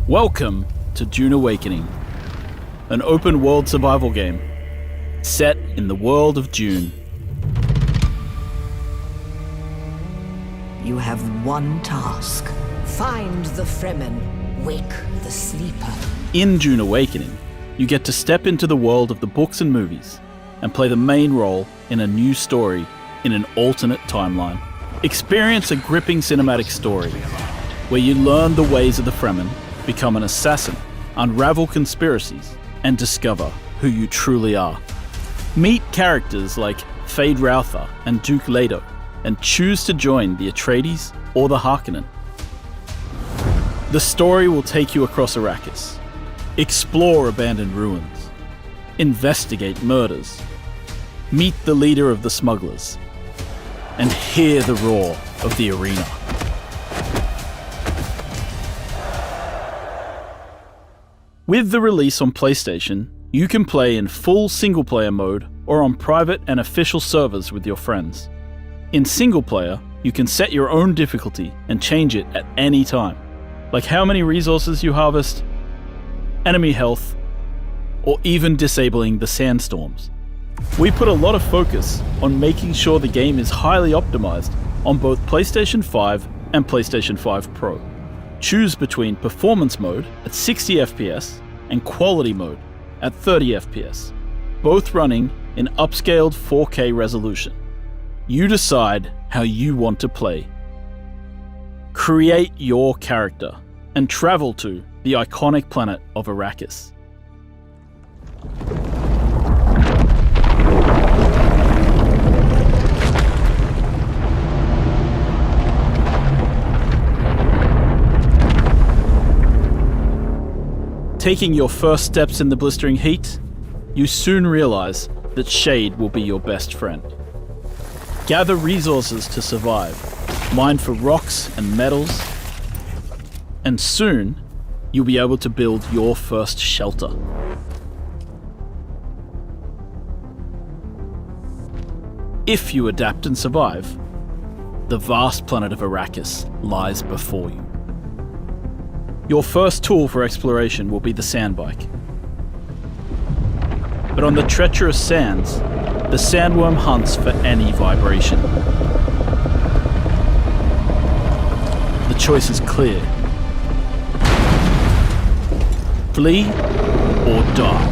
Welcome to Dune Awakening, an open-world survival game set in the world of Dune. You have one task. Find the Fremen. Wake the sleeper. In Dune Awakening, you get to step into the world of the books and movies and play the main role in a new story in an alternate timeline. Experience a gripping cinematic story where you learn the ways of the Fremen, become an assassin, unravel conspiracies, and discover who you truly are. Meet characters like Fade Routher and Duke Leto, and choose to join the Atreides or the Harkonnen. The story will take you across Arrakis, explore abandoned ruins, investigate murders, meet the leader of the smugglers, and hear the roar of the arena. With the release on PlayStation, you can play in full single-player mode or on private and official servers with your friends. In single-player, you can set your own difficulty and change it at any time, like how many resources you harvest, enemy health, or even disabling the sandstorms. We put a lot of focus on making sure the game is highly optimized on both PlayStation 5 and PlayStation 5 Pro. Choose between Performance Mode at 60 FPS and Quality Mode at 30 FPS, both running in upscaled 4K resolution. You decide how you want to play. Create your character and travel to the iconic planet of Arrakis. Taking your first steps in the blistering heat, you soon realize that shade will be your best friend. Gather resources to survive, mine for rocks and metals, and soon you'll be able to build your first shelter. If you adapt and survive, the vast planet of Arrakis lies before you. Your first tool for exploration will be the sandbike. But on the treacherous sands, the sandworm hunts for any vibration. The choice is clear. Flee or die.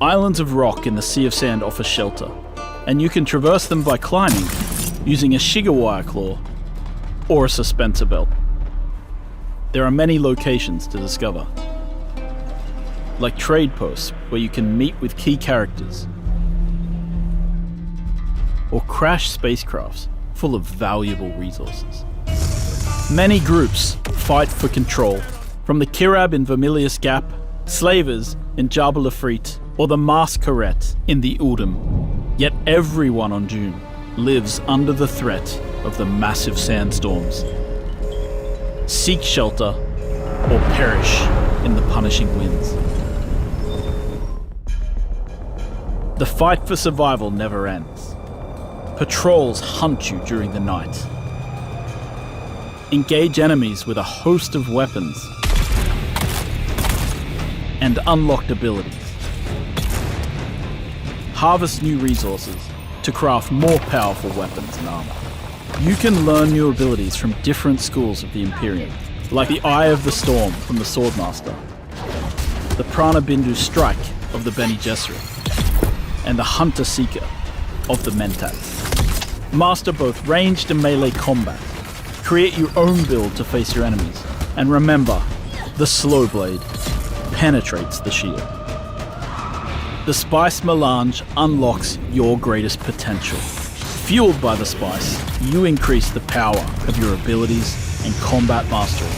Islands of rock in the Sea of Sand offer shelter, and you can traverse them by climbing using a Shigawire claw or a suspensor belt. There are many locations to discover, like trade posts where you can meet with key characters, or crash spacecrafts full of valuable resources. Many groups fight for control, from the Kirab in Vermilius Gap, Slavers in Jabal Afrit, or the Masquerette in the Udum. Yet everyone on Dune lives under the threat of the massive sandstorms. Seek shelter or perish in the punishing winds. The fight for survival never ends. Patrols hunt you during the night. Engage enemies with a host of weapons and unlocked abilities. Harvest new resources to craft more powerful weapons and armor. You can learn new abilities from different schools of the Imperium, like the Eye of the Storm from the Swordmaster, the Prana Bindu Strike of the Bene Gesserit, and the Hunter Seeker of the Mentats. Master both ranged and melee combat. Create your own build to face your enemies, and remember, the slow blade penetrates the shield. The Spice Melange unlocks your greatest potential. Fueled by the spice, you increase the power of your abilities and combat mastery.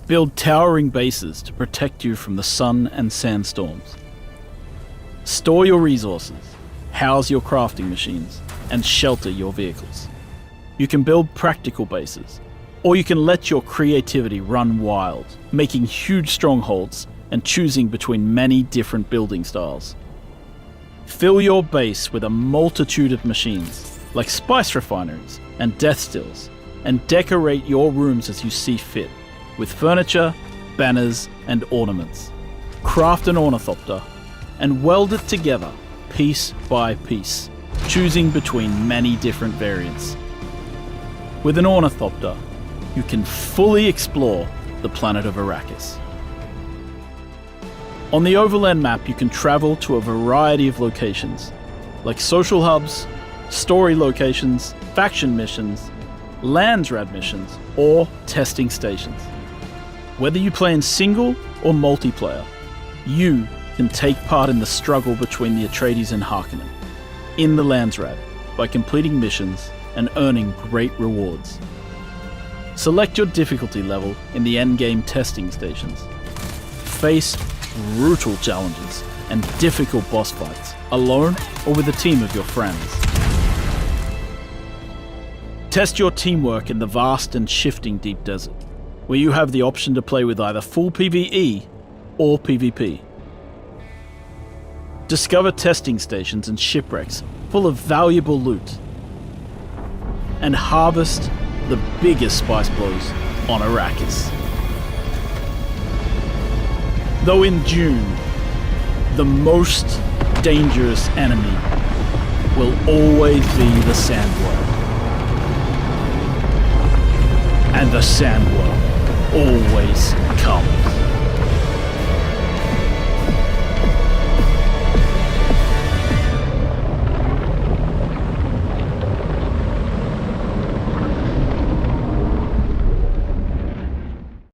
Build towering bases to protect you from the sun and sandstorms. Store your resources, house your crafting machines, and shelter your vehicles. You can build practical bases, or you can let your creativity run wild, making huge strongholds and choosing between many different building styles. Fill your base with a multitude of machines, like spice refineries and death stills, and decorate your rooms as you see fit, with furniture, banners, and ornaments. Craft an ornithopter, and weld it together, piece by piece, choosing between many different variants. With an ornithopter, you can fully explore the planet of Arrakis. On the overland map, you can travel to a variety of locations, like social hubs, story locations, faction missions, Landsrad missions, or testing stations. Whether you play in single or multiplayer, you can take part in the struggle between the Atreides and Harkonnen in the Landsrad by completing missions and earning great rewards. Select your difficulty level in the endgame testing stations. Face brutal challenges and difficult boss fights, alone or with a team of your friends. Test your teamwork in the vast and shifting deep desert, where you have the option to play with either full PvE or PvP. Discover testing stations and shipwrecks full of valuable loot, and harvest the biggest spice blows on Arrakis. Though in Dune, the most dangerous enemy will always be the Sandworm. And the Sandworm always comes.